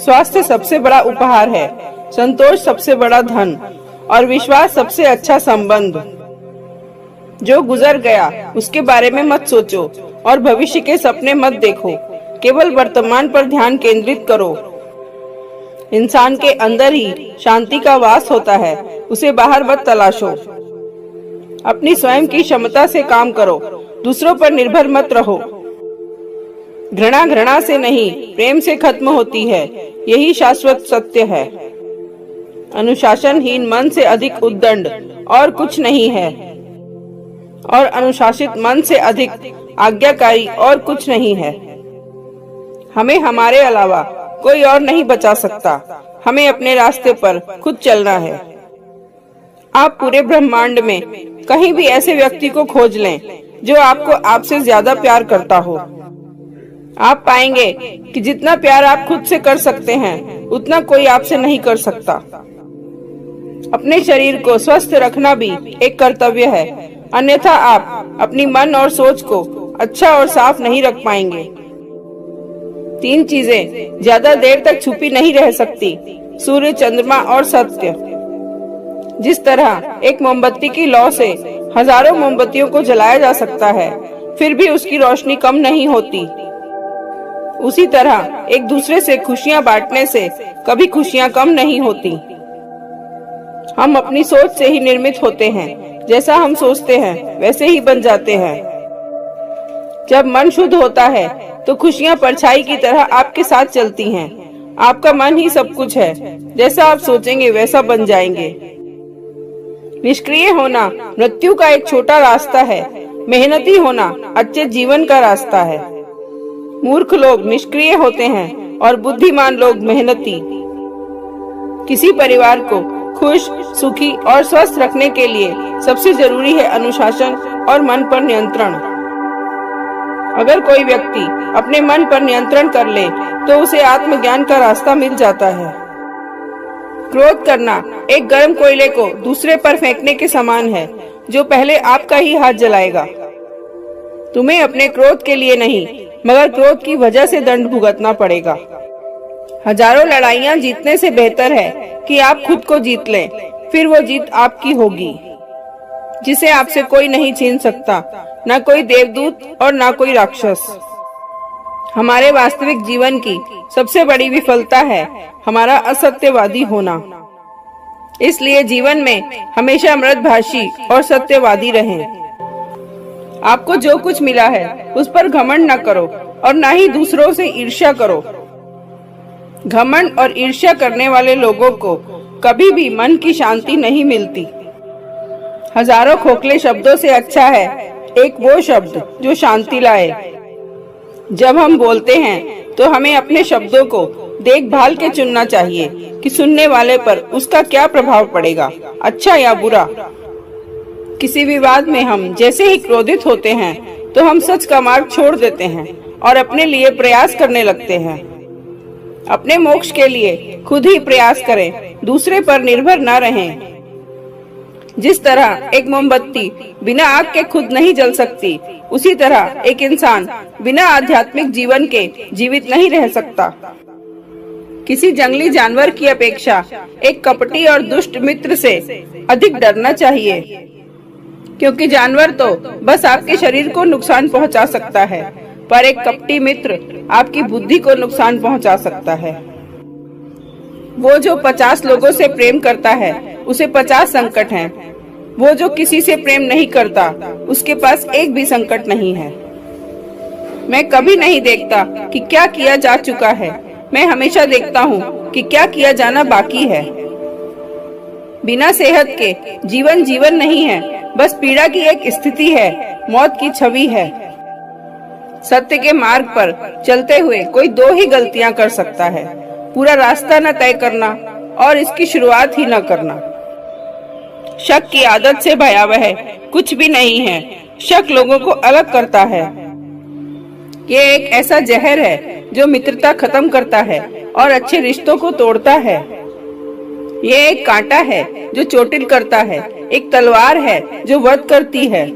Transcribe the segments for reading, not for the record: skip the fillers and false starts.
स्वास्थ्य सबसे बड़ा उपहार है, संतोष सबसे बड़ा धन और विश्वास सबसे अच्छा संबंध। जो गुजर गया उसके बारे में मत सोचो और भविष्य के सपने मत देखो, केवल वर्तमान पर ध्यान केंद्रित करो। इंसान के अंदर ही शांति का वास होता है, उसे बाहर मत तलाशो। अपनी स्वयं की क्षमता से काम करो, दूसरों पर निर्भर मत रहो। घृणा घृणा से नहीं, प्रेम से खत्म होती है, यही शाश्वत सत्य है। अनुशासनहीन मन से अधिक उद्दंड और कुछ नहीं है, और अनुशासित मन से अधिक आज्ञाकारी और कुछ नहीं है। हमें हमारे अलावा कोई और नहीं बचा सकता, हमें अपने रास्ते पर खुद चलना है। आप पूरे ब्रह्मांड में कहीं भी ऐसे व्यक्ति को खोज लें जो आपको आपसे ज्यादा प्यार करता हो। आप पाएंगे कि जितना प्यार आप खुद से कर सकते हैं उतना कोई आपसे नहीं कर सकता। अपने शरीर को स्वस्थ रखना भी एक कर्तव्य है, अन्यथा आप अपनी मन और सोच को अच्छा और साफ नहीं रख पाएंगे। 3 चीजें ज्यादा देर तक छुपी नहीं रह सकती, सूर्य, चंद्रमा और सत्य। जिस तरह एक मोमबत्ती की लौ से हजारों मोमबत्तियों को जलाया जा सकता है, फिर भी उसकी रोशनी कम नहीं होती, उसी तरह एक दूसरे से खुशियां बांटने से कभी खुशियां कम नहीं होती। हम अपनी सोच से ही निर्मित होते हैं, जैसा हम सोचते हैं वैसे ही बन जाते हैं। जब मन शुद्ध होता है तो खुशियां परछाई की तरह आपके साथ चलती हैं। आपका मन ही सब कुछ है, जैसा आप सोचेंगे वैसा बन जाएंगे। निष्क्रिय होना मृत्यु का एक छोटा रास्ता है, मेहनती होना अच्छे जीवन का रास्ता है। मूर्ख लोग निष्क्रिय होते हैं और बुद्धिमान लोग मेहनती। किसी परिवार को खुश, सुखी और स्वस्थ रखने के लिए सबसे जरूरी है अनुशासन और मन पर नियंत्रण। अगर कोई व्यक्ति अपने मन पर नियंत्रण कर ले तो उसे आत्मज्ञान का रास्ता मिल जाता है। क्रोध करना एक गर्म कोयले को दूसरे पर फेंकने के समान है, जो पहले आपका ही हाथ जलाएगा। तुम्हें अपने क्रोध के लिए नहीं, मगर क्रोध की वजह से दंड भुगतना पड़ेगा। हजारों लड़ाइयां जीतने से बेहतर है कि आप खुद को जीत लें, फिर वो जीत आपकी होगी, जिसे आपसे कोई नहीं छीन सकता, ना कोई देवदूत और ना कोई राक्षस। हमारे वास्तविक जीवन की सबसे बड़ी विफलता है हमारा असत्यवादी होना। इसलिए जीवन में हमेशा मृदभाषी और सत्यवादी रहें। आपको जो कुछ मिला है उस पर घमंड न करो और न ही दूसरों से ईर्ष्या करो। घमंड और ईर्ष्या करने वाले लोगों को कभी भी मन की शांति नहीं मिलती। हजारों खोखले शब्दों से अच्छा है एक वो शब्द जो शांति लाए। जब हम बोलते हैं तो हमें अपने शब्दों को देखभाल के चुनना चाहिए कि सुनने वाले पर उसका क्या प्रभाव पड़ेगा, अच्छा या बुरा। किसी विवाद में हम जैसे ही क्रोधित होते हैं तो हम सच का मार्ग छोड़ देते हैं और अपने लिए प्रयास करने लगते हैं। अपने मोक्ष के लिए खुद ही प्रयास करें, दूसरे पर निर्भर न रहें। जिस तरह एक मोमबत्ती बिना आग के खुद नहीं जल सकती, उसी तरह एक इंसान बिना आध्यात्मिक जीवन के जीवित नहीं रह सकता। किसी जंगली जानवर की अपेक्षा एक कपटी और दुष्ट मित्र से अधिक डरना चाहिए, क्योंकि जानवर तो बस आपके शरीर को नुकसान पहुंचा सकता है, पर एक कपटी मित्र आपकी बुद्धि को नुकसान पहुंचा सकता है। वो जो 50 लोगों से प्रेम करता है उसे 50 संकट हैं। वो जो किसी से प्रेम नहीं करता उसके पास एक भी संकट नहीं है। मैं कभी नहीं देखता कि क्या किया जा चुका है, मैं हमेशा देखता हूँ कि क्या किया जाना बाकी है। बिना सेहत के जीवन जीवन नहीं है, बस पीड़ा की एक स्थिति है, मौत की छवि है। सत्य के मार्ग पर चलते हुए कोई 2 ही गलतियां कर सकता है, पूरा रास्ता न तय करना और इसकी शुरुआत ही न करना। शक की आदत से भयावह कुछ भी नहीं है। शक लोगों को अलग करता है। ये एक ऐसा जहर है जो मित्रता खत्म करता है और अच्छे रिश्तों को तोड़ता है। ये एक कांटा है जो चोटिल करता है, एक तलवार है जो वध करती है।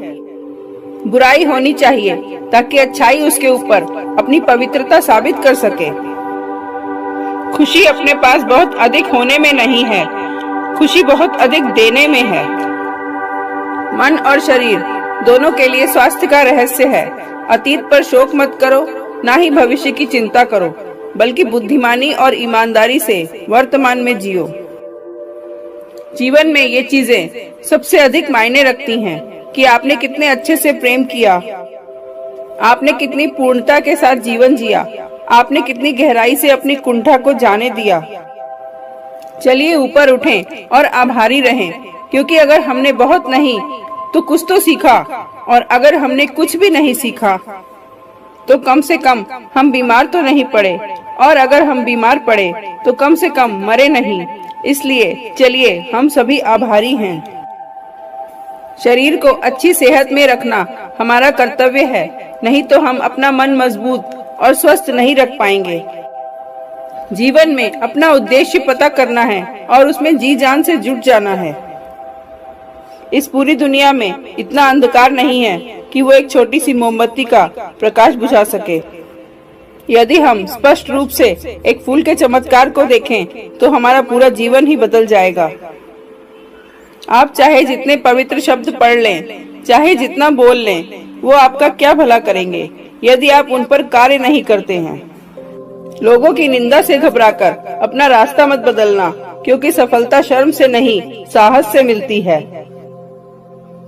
बुराई होनी चाहिए ताकि अच्छाई उसके ऊपर अपनी पवित्रता साबित कर सके। खुशी अपने पास बहुत अधिक होने में नहीं है, खुशी बहुत अधिक देने में है। मन और शरीर दोनों के लिए स्वास्थ्य का रहस्य है। अतीत पर शोक मत करो, ना ही भविष्य की चिंता करो, बल्कि बुद्धिमानी और ईमानदारी से वर्तमान में जियो। जीवन में ये चीजें सबसे अधिक मायने रखती हैं कि आपने कितने अच्छे से प्रेम किया, आपने कितनी पूर्णता के साथ जीवन जिया, आपने कितनी गहराई से अपनी कुंठा को जाने दिया। चलिए ऊपर उठें और आभारी रहें, क्योंकि अगर हमने बहुत नहीं तो कुछ तो सीखा, और अगर हमने कुछ भी नहीं सीखा तो कम से कम हम बीमार तो नहीं पड़े, और अगर हम बीमार पड़े तो कम से कम मरे नहीं। इसलिए चलिए हम सभी आभारी हैं। शरीर को अच्छी सेहत में रखना हमारा कर्तव्य है, नहीं तो हम अपना मन मजबूत और स्वस्थ नहीं रख पाएंगे। जीवन में अपना उद्देश्य पता करना है और उसमें जी जान से जुट जाना है। इस पूरी दुनिया में इतना अंधकार नहीं है कि वो एक छोटी सी मोमबत्ती का प्रकाश बुझा सके। यदि हम स्पष्ट रूप से एक फूल के चमत्कार को देखें तो हमारा पूरा जीवन ही बदल जाएगा। आप चाहे जितने पवित्र शब्द पढ़ लें, चाहे जितना बोल लें, वो आपका क्या भला करेंगे यदि आप उन पर कार्य नहीं करते हैं। लोगों की निंदा से घबराकर अपना रास्ता मत बदलना, क्योंकि सफलता शर्म से नहीं, साहस से मिलती है।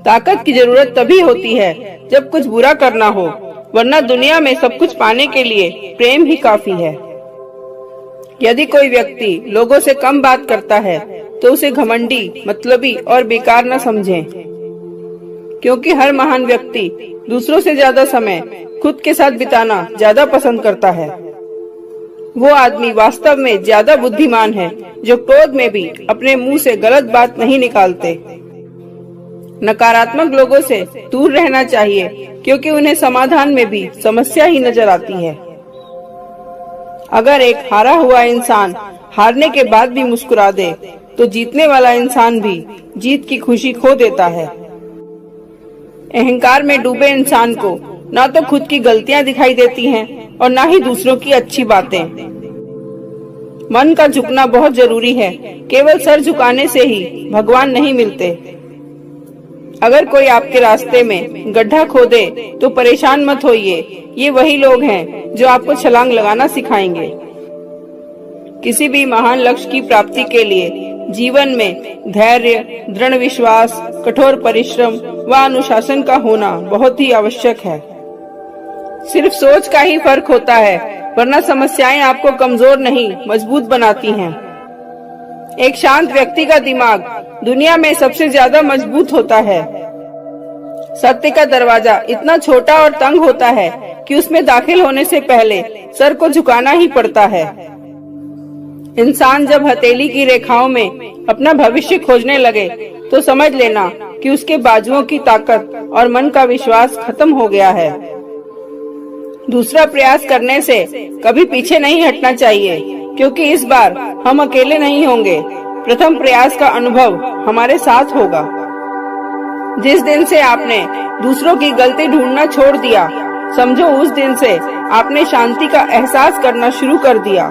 ताकत की जरूरत तभी होती है जब कुछ बुरा करना हो, वरना दुनिया में सब कुछ पाने के लिए प्रेम ही काफी है। यदि कोई व्यक्ति लोगों से कम बात करता है तो उसे घमंडी, मतलबी और बेकार न समझें, क्योंकि हर महान व्यक्ति दूसरों से ज्यादा समय खुद के साथ बिताना ज्यादा पसंद करता है। वो आदमी वास्तव में ज्यादा बुद्धिमान है जो क्रोध में भी अपने मुंह से गलत बात नहीं निकालते। नकारात्मक लोगों से दूर रहना चाहिए, क्योंकि उन्हें समाधान में भी समस्या ही नजर आती है। अगर एक हारा हुआ इंसान हारने के बाद भी मुस्कुरा दे तो जीतने वाला इंसान भी जीत की खुशी खो देता है। अहंकार में डूबे इंसान को ना तो खुद की गलतियां दिखाई देती हैं और ना ही दूसरों की अच्छी बातें। मन का झुकना बहुत जरूरी है, केवल सर झुकाने से ही भगवान नहीं मिलते। अगर कोई आपके रास्ते में गड्ढा खोदे तो परेशान मत होइए, ये वही लोग हैं जो आपको छलांग लगाना सिखाएंगे। किसी भी महान लक्ष्य की प्राप्ति के लिए जीवन में धैर्य, दृढ़ विश्वास, कठोर परिश्रम व अनुशासन का होना बहुत ही आवश्यक है। सिर्फ सोच का ही फर्क होता है, वरना समस्याएं आपको कमजोर नहीं, मजबूत बनाती हैं। एक शांत व्यक्ति का दिमाग दुनिया में सबसे ज्यादा मजबूत होता है। सत्य का दरवाजा इतना छोटा और तंग होता है कि उसमें दाखिल होने से पहले सर को झुकाना ही पड़ता है। इंसान जब हथेली की रेखाओं में अपना भविष्य खोजने लगे तो समझ लेना कि उसके बाजुओं की ताकत और मन का विश्वास खत्म हो गया है। दूसरा प्रयास करने से कभी पीछे नहीं हटना चाहिए, क्योंकि इस बार हम अकेले नहीं होंगे। प्रथम प्रयास का अनुभव हमारे साथ होगा। जिस दिन से आपने दूसरों की गलती ढूंढना छोड़ दिया, समझो उस दिन से आपने शांति का एहसास करना शुरू कर दिया।